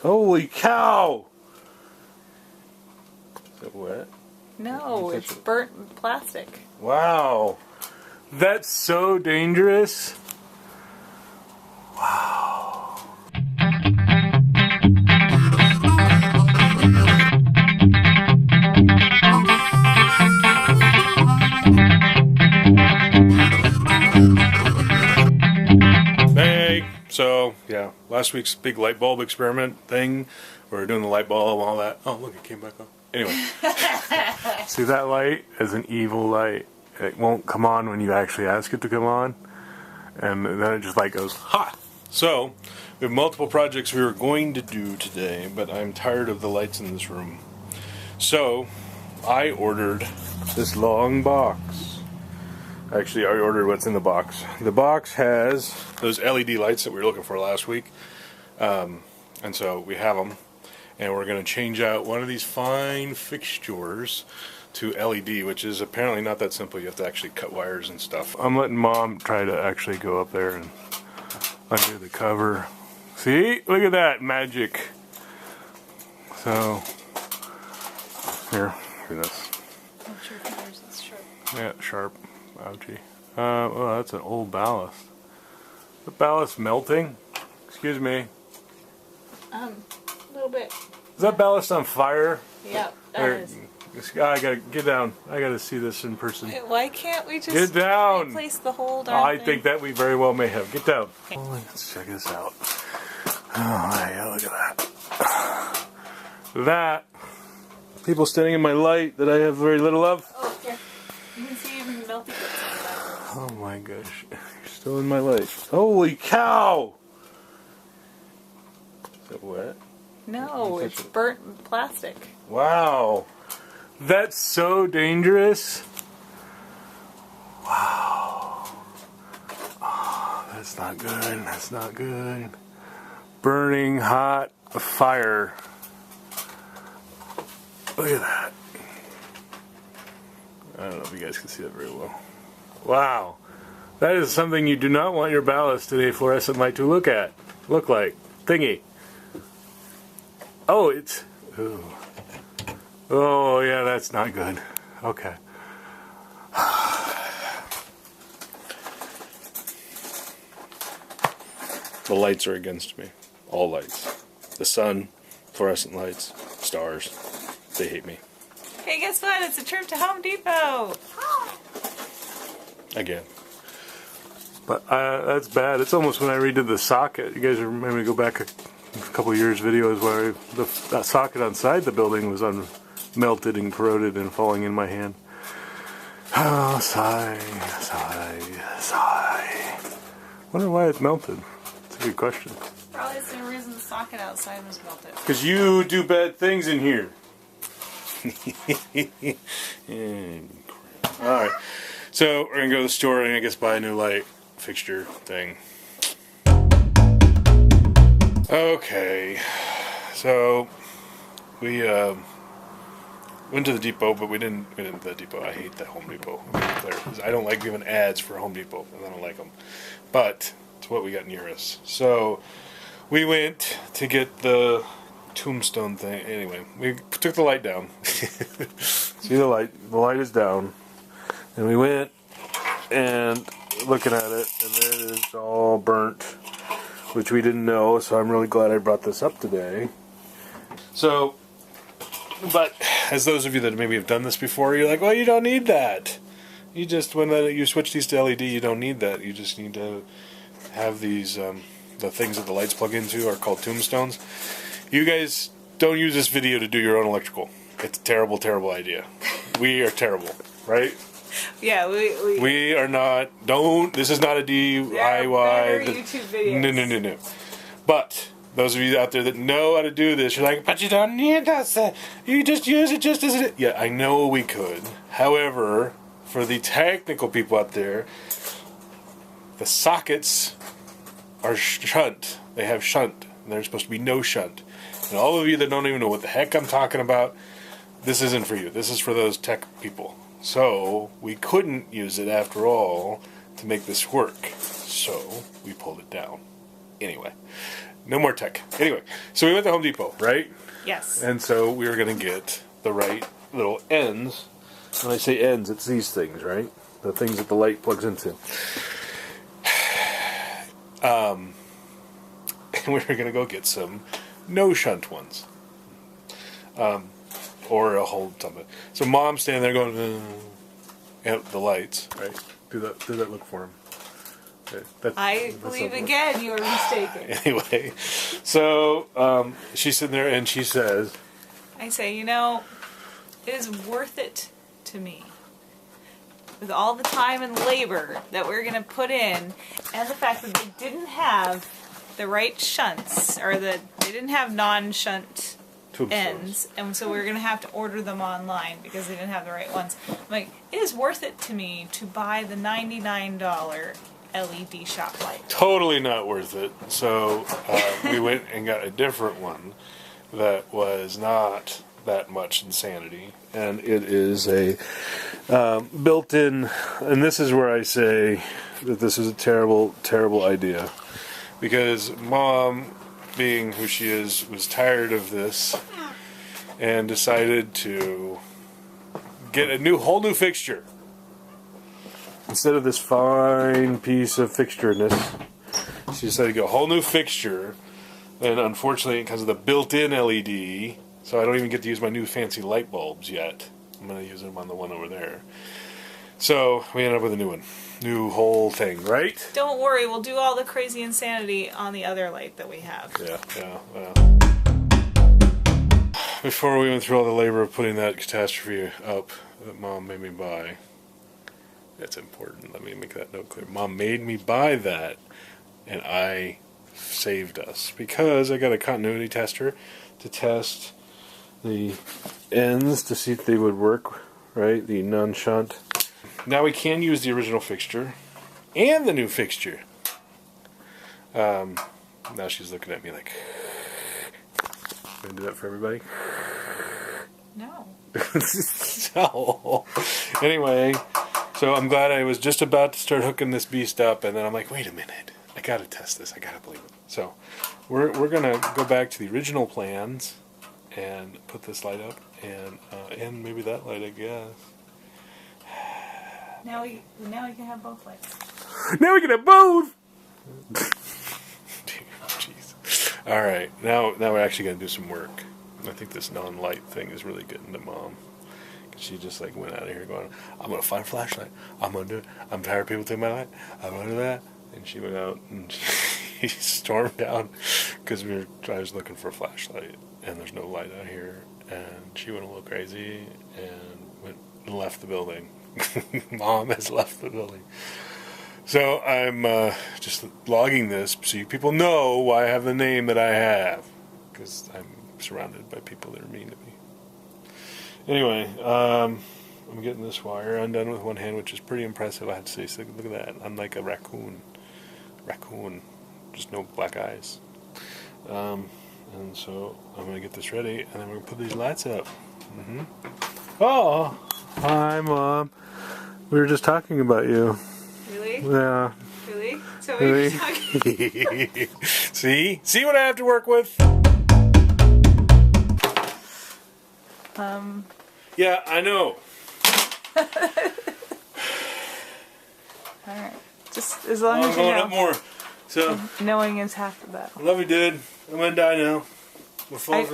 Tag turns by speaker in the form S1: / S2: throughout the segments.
S1: Holy cow! Is it wet?
S2: No, it's burnt plastic.
S1: Wow. That's so dangerous. Wow. Hey, so yeah, last week's big light bulb experiment thing, we were doing the light bulb and all that. Oh, look, it came back on. Anyway, see that light is an evil light. It won't come on when you actually ask it to come on, and then it just like goes ha. So we have multiple projects we were going to do today, but I'm tired of the lights in this room. So I ordered this long box. Actually, I ordered what's in the box. The box has those LED lights that we were looking for last week, and so we have them. And we're going to change out one of these fine fixtures to LED, which is apparently not that simple. You have to actually cut wires and stuff. I'm letting Mom try to actually go up there and undo the cover. See? Look at that magic. So, here, look at this.
S2: What's your fingers? That's sharp.
S1: Yeah, sharp. Ouchie. Oh, that's an old ballast. The ballast melting? Excuse me.
S2: A little bit.
S1: Is that ballast on fire?
S2: Yep,
S1: I gotta get down. I gotta see this in person.
S2: Why can't we just
S1: get down?
S2: replace the whole darn
S1: I think that we very well may have. Get down.
S2: Okay.
S1: Oh, let's check this out. Oh, yeah, look at that. That. People standing in my light that I have very little of.
S2: Oh, here. You can see even the melty bits on that.
S1: Oh my gosh. You're still in my light. Holy cow! Is it wet?
S2: No, it's burnt plastic.
S1: Wow. That's so dangerous. Wow. Oh, that's not good. That's not good. Burning hot fire. Look at that. I don't know if you guys can see that very well. Wow. That is something you do not want your ballast in a fluorescent light to look like. Thingy. Oh, it's... Ooh. Oh, yeah, that's not good. Okay. The lights are against me. All lights. The sun, fluorescent lights, stars. They hate me.
S2: Hey, guess what? It's a trip to Home Depot.
S1: Again. But that's bad. It's almost when I redid the socket. You guys remember me go back a couple of years videos where that socket on side the building was melted and corroded and falling in my hand. Oh, sigh, sigh, sigh. Wonder why it's melted. That's a good question.
S2: Probably it's the reason the socket outside was melted.
S1: Because you do bad things in here. Alright. So we're going to go to the store and I guess buy a new light fixture thing. Okay, so we went to the depot, but we didn't go to the depot. I hate that Home Depot. I don't like giving ads for Home Depot. I don't like them. But it's what we got near us. So we went to get the tombstone thing. Anyway, we took the light down. See the light? The light is down. And we went and looking at it, and there it is all burnt, which we didn't know, so I'm really glad I brought this up today. So, but as those of you that maybe have done this before, you're like, well, you don't need that. You just, when you switch these to LED, you don't need that. You just need to have these, the things that the lights plug into are called tombstones. You guys don't use this video to do your own electrical. It's a terrible, terrible idea. We are terrible, right?
S2: Yeah,
S1: we are not. Don't. This is not a DIY.
S2: YouTube videos.
S1: No. But those of you out there that know how to do this, you're like, but you don't need that. You just use it just as it is. Yeah, I know we could. However, for the technical people out there, the sockets are shunt. They have shunt. And there's supposed to be no shunt. And all of you that don't even know what the heck I'm talking about, this isn't for you. This is for those tech people. So we couldn't use it after all to make this work. So we pulled it down. Anyway, No more tech. Anyway, so we went to Home Depot, right?
S2: Yes.
S1: And so we were going to get the right little ends. When I say ends, it's these things, right? The things that the light plugs into. And we were going to go get some no shunt ones. Or a whole something. So Mom's standing there going, at the lights, right? Do that look for him.
S2: I believe again you were mistaken.
S1: Anyway, so she's sitting there and she says,
S2: I say, it is worth it to me. With all the time and labor that we're going to put in, and the fact that they didn't have the right shunts, or that they didn't have non-shunt ends, and so we're going to have to order them online because they didn't have the right ones. I'm like, it is worth it to me to buy the $99 LED shop light.
S1: Totally not worth it. So we went and got a different one that was not that much insanity, and it is a built-in, and this is where I say that this is a terrible, terrible idea, because Mom, being who she is, was tired of this and decided to get a whole new fixture. Instead of this fine piece of fixtureness, she decided to get a whole new fixture, and unfortunately because of the built-in LED, so I don't even get to use my new fancy light bulbs yet. I'm going to use them on the one over there. So we ended up with a new one. New whole thing, right?
S2: Don't worry, we'll do all the crazy insanity on the other light that we have.
S1: Yeah. Before we went through all the labor of putting that catastrophe up that Mom made me buy, that's important. Let me make that note clear. Mom made me buy that, and I saved us because I got a continuity tester to test the ends to see if they would work, right? The non-shunt. Now we can use the original fixture and the new fixture. Now she's looking at me like, can I do that for everybody?
S2: No.
S1: So, anyway, so I'm glad I was just about to start hooking this beast up, and then I'm like, wait a minute, I gotta test this, I gotta believe it. So, we're gonna go back to the original plans and put this light up, and maybe that light, I guess.
S2: Now we can have both lights.
S1: Now we can have both! Jeez. Alright, now we're actually gonna do some work. I think this non-light thing is really getting to Mom. She just like went out of here going, I'm gonna find a flashlight. I'm gonna do it. I'm tired of people taking my light. I'm gonna do that. And she went out and she stormed out because I was looking for a flashlight and there's no light out here. And she went a little crazy and left the building. Mom has left the building. So I'm just logging this so you people know why I have the name that I have, because I'm surrounded by people that are mean to me. Anyway, I'm getting this wire undone with one hand, which is pretty impressive, I have to say. So look at that. I'm like a raccoon. Just no black eyes. And so I'm going to get this ready, and then we're going to put these lights up. Oh, hi, Mom. We were just talking about you.
S2: Really?
S1: Yeah.
S2: Really? So we were talking.
S1: See what I have to work with? Yeah, I know.
S2: Alright. Just as long as you
S1: going
S2: know.
S1: up more. So
S2: Knowing is half the battle.
S1: I love you, dude. I'm gonna die now.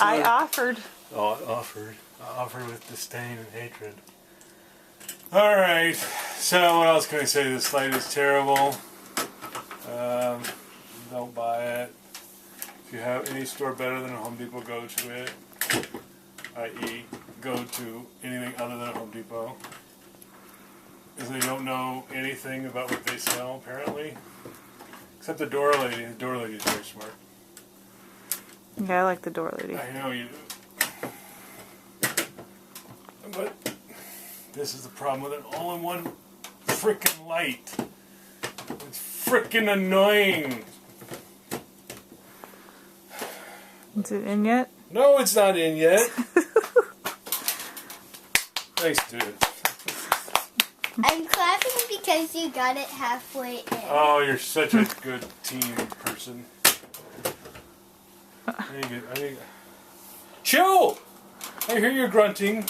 S2: I offered.
S1: Oh, I offered with disdain and hatred. Alright, so what else can I say? This light is terrible. Don't buy it. If you have any store better than a Home Depot, go to it. I.e., go to anything other than a Home Depot. Because they don't know anything about what they sell, apparently. Except the door lady. The door lady is very smart.
S2: Yeah, I like the door lady.
S1: I know you do. But this is the problem with an all-in-one frickin' light. It's frickin' annoying.
S2: Is it in yet?
S1: No, it's not in yet. Thanks, dude.
S3: I'm clapping because you got it halfway in.
S1: Oh, you're such a good team person. Chill! I hear you grunting.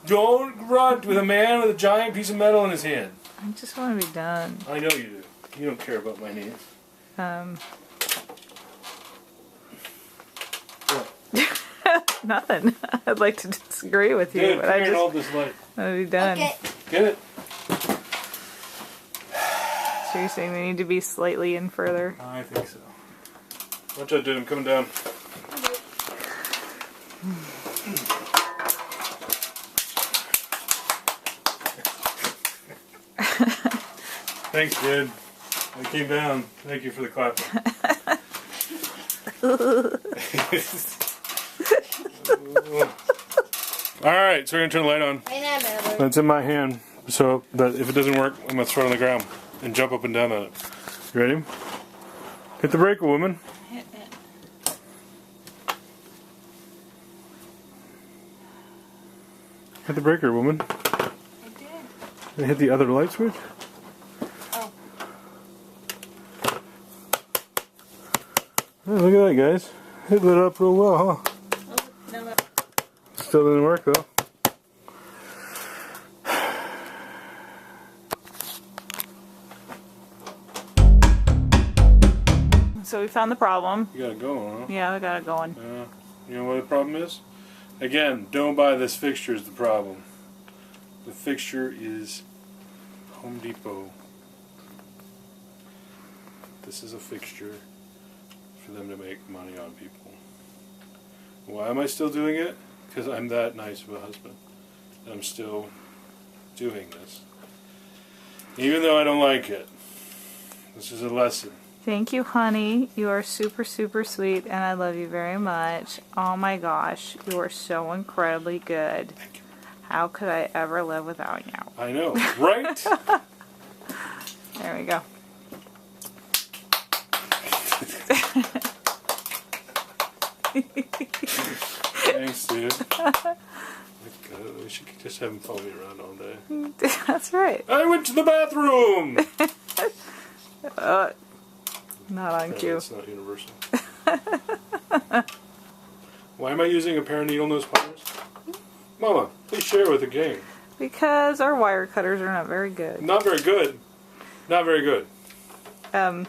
S1: Don't grunt with a man with a giant piece of metal in his hand.
S2: I just want to be done.
S1: I know you do. You don't care about my needs. What?
S2: Nothing. I'd like to disagree with you,
S1: Dude,
S2: but I just
S1: hold this light.
S2: want to be done.
S3: Okay.
S1: Get it?
S2: So you're saying they need to be slightly in further?
S1: I think so. Watch out, dude. I'm coming down. Thanks, dude. I came down. Thank you for the clapping. Alright, so we're going to turn the light on. That's in my hand. So that if it doesn't work, I'm going to throw it on the ground and jump up and down on it. You ready? Hit the breaker, woman.
S2: Hit it.
S1: Hit the breaker, woman.
S2: I did.
S1: And hit the other light switch.
S2: Oh.
S1: Oh, look at that, guys. It lit up real well, huh?
S2: Oh, no.
S1: Still didn't work, though.
S2: So we found the problem.
S1: You got it going, huh?
S2: Yeah, we got it going.
S1: You know what the problem is? Again, don't buy this fixture is the problem. The fixture is Home Depot. This is a fixture for them to make money on people. Why am I still doing it? Because I'm that nice of a husband. I'm still doing this. Even though I don't like it. This is a lesson.
S2: Thank you, honey. You are super, super sweet, and I love you very much. Oh my gosh, you are so incredibly good.
S1: Thank you.
S2: How could I ever live without you?
S1: I know, right?
S2: There we go.
S1: Thanks, dude. We should just have him follow me around all day.
S2: That's right.
S1: I went to the bathroom!
S2: Not on cue.
S1: It's not universal. Why am I using a pair of needle nose pliers? Mama, please share with the gang.
S2: Because our wire cutters are not very good.
S1: Not very good. Not very good.
S2: I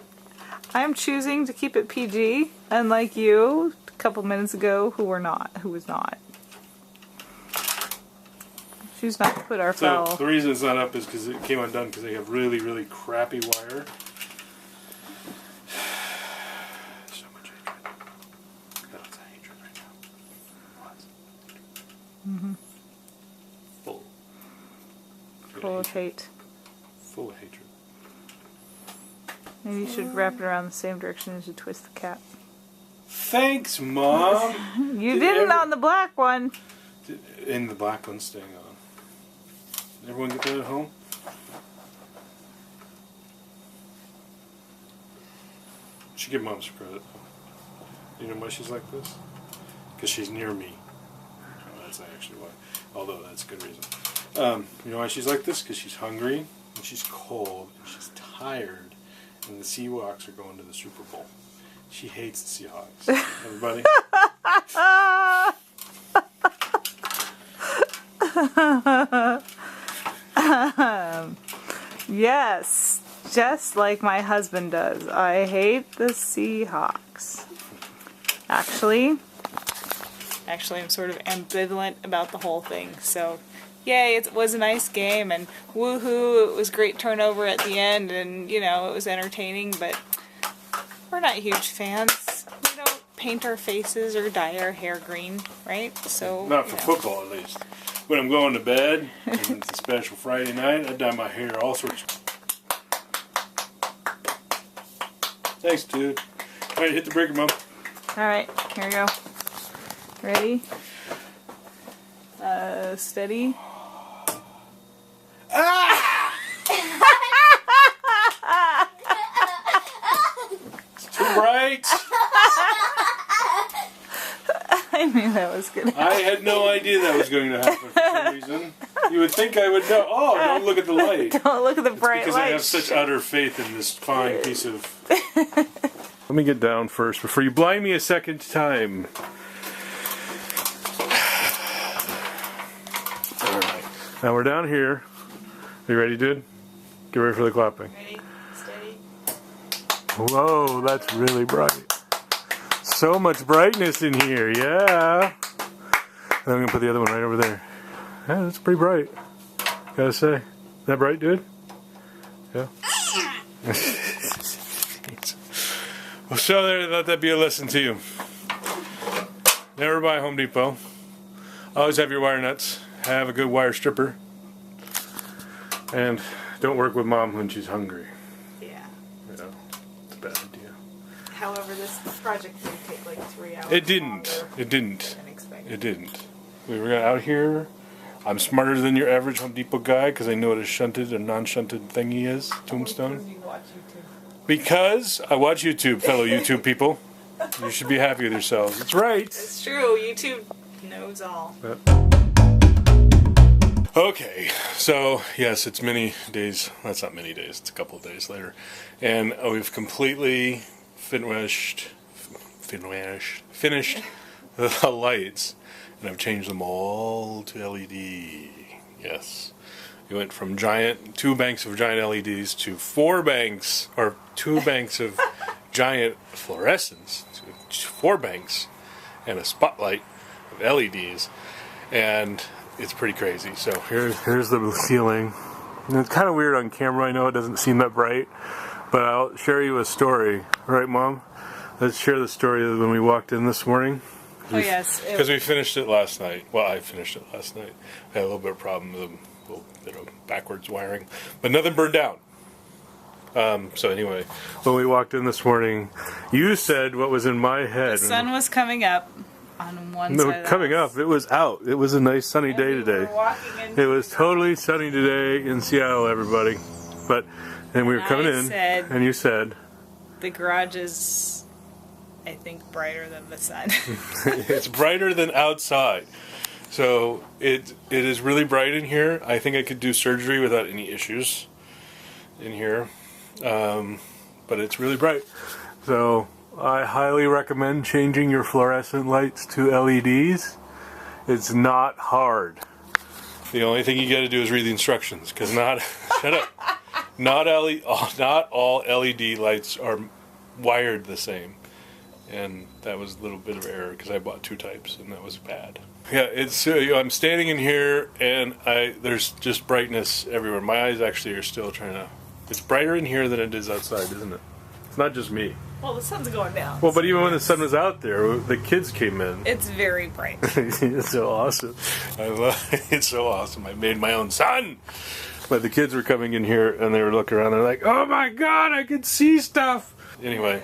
S2: am choosing to keep it PG, unlike you a couple minutes ago, who was not. Choose not to put our
S1: So
S2: foul.
S1: the reason it's not up is because it came undone because they have really, really crappy wire. So much hatred. Got lots of hatred right now. Lots. Full.
S2: Full of hate.
S1: Full of hatred.
S2: Maybe you should wrap it around the same direction as you twist the cap.
S1: Thanks, Mom!
S2: You didn't on the black one.
S1: And the black one's staying on. Everyone get that at home? Should give Mom some credit. You know why she's like this? Because she's near me. Oh, that's actually why. Although that's a good reason. You know why she's like this? Because she's hungry, and she's cold, and she's tired, and the Seahawks are going to the Super Bowl. She hates the Seahawks. Everybody?
S2: Yes, just like my husband does. I hate the Seahawks. Actually, I'm sort of ambivalent about the whole thing. So, yay, it was a nice game, and woohoo, it was great turnover at the end, and, you know, it was entertaining, but we're not huge fans. We don't paint our faces or dye our hair green, right? So
S1: Not for football, at least. When I'm going to bed, and it's a special Friday night, I dye my hair all sorts. Thanks, dude. All right, hit the breaker, Mom.
S2: All right, here we go. Ready? Steady.
S1: Ah! It's too bright.
S2: I knew that was gonna happen.
S1: I had no idea that was going to happen for some reason. You would think I would know. Oh, don't look at the light.
S2: Don't look at the
S1: It's
S2: bright
S1: because
S2: light.
S1: I have such utter faith in this fine piece of Let me get down first before you blind me a second time. Alright. Now we're down here. Are you ready, dude? Get ready for the clapping.
S2: Ready? Steady.
S1: Whoa, that's really bright. So much brightness in here, yeah. And I'm going to put the other one right over there. Yeah, that's pretty bright. Gotta say. Is that bright, dude? Yeah. Well, so there, let that be a lesson to you. Never buy Home Depot. Always have your wire nuts. Have a good wire stripper. And don't work with mom when she's hungry.
S2: Yeah.
S1: You know, it's a bad idea.
S2: However, this project did take like 3 hours.
S1: It didn't. It didn't.
S2: Than expected.
S1: It didn't. We were out here. I'm smarter than your average Home Depot guy because I know what a shunted and non-shunted thingy is. Tombstone.
S2: You watch YouTube.
S1: Because I watch YouTube, fellow YouTube people. You should be happy with yourselves. It's right.
S2: It's true. YouTube knows all.
S1: Okay, so yes, it's many days. That's not many days. It's a couple of days later, and we've completely finished the lights, and I've changed them all to LED. Yes, we went from 2 banks of giant LEDs to 4 banks, or 2 banks of giant fluorescents to 4 banks, and a spotlight of LEDs, and it's pretty crazy. So here's the ceiling. And it's kind of weird on camera. I know it doesn't seem that bright, but I'll share you a story. Right, Mom? Let's share the story of when we walked in this morning.
S2: Oh, yes.
S1: Because we finished it last night. Well, I finished it last night. I had a little bit of problem with a little bit of backwards wiring, but nothing burned down. So anyway, when we walked in this morning, you said what was in my head.
S2: The sun was coming up. On one
S1: No,
S2: side
S1: coming up. It was out. It was a nice sunny day today. It was totally sunny today in Seattle, everybody. And we were coming in, and you said,
S2: the garage is, I think, brighter than the sun.
S1: it's brighter than outside. So it is really bright in here. I think I could do surgery without any issues in here. But it's really bright. So I highly recommend changing your fluorescent lights to LEDs. It's not hard. The only thing you got to do is read the instructions, because shut up. Not all LED lights are wired the same, and that was a little bit of error because I bought 2 types, and that was bad. Yeah, it's. I'm standing in here, and there's just brightness everywhere. My eyes actually are still trying to. It's brighter in here than it is outside, isn't it? It's not just me.
S2: Well, the sun's going down.
S1: Well, but even when the sun was out there, the kids came in.
S2: It's very bright.
S1: It's so awesome. It's so awesome. I made my own sun. But the kids were coming in here, and they were looking around. They're like, "Oh my God, I can see stuff." Anyway,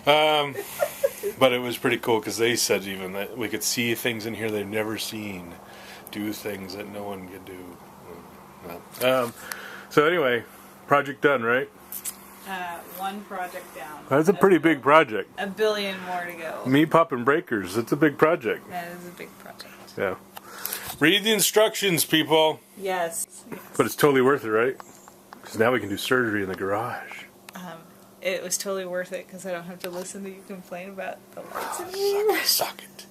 S1: but it was pretty cool because they said even that we could see things in here they've never seen, do things that no one could do. So anyway, project done, right?
S2: 1 project down.
S1: That's a pretty big project.
S2: 1 billion more to go.
S1: Me popping breakers. It's a big project.
S2: That is a big project.
S1: Yeah. Read the instructions, people.
S2: Yes.
S1: But it's totally worth it, right? Because now we can do surgery in the garage.
S2: It was totally worth it because I don't have to listen to you complain about the lights in here.
S1: Suck it.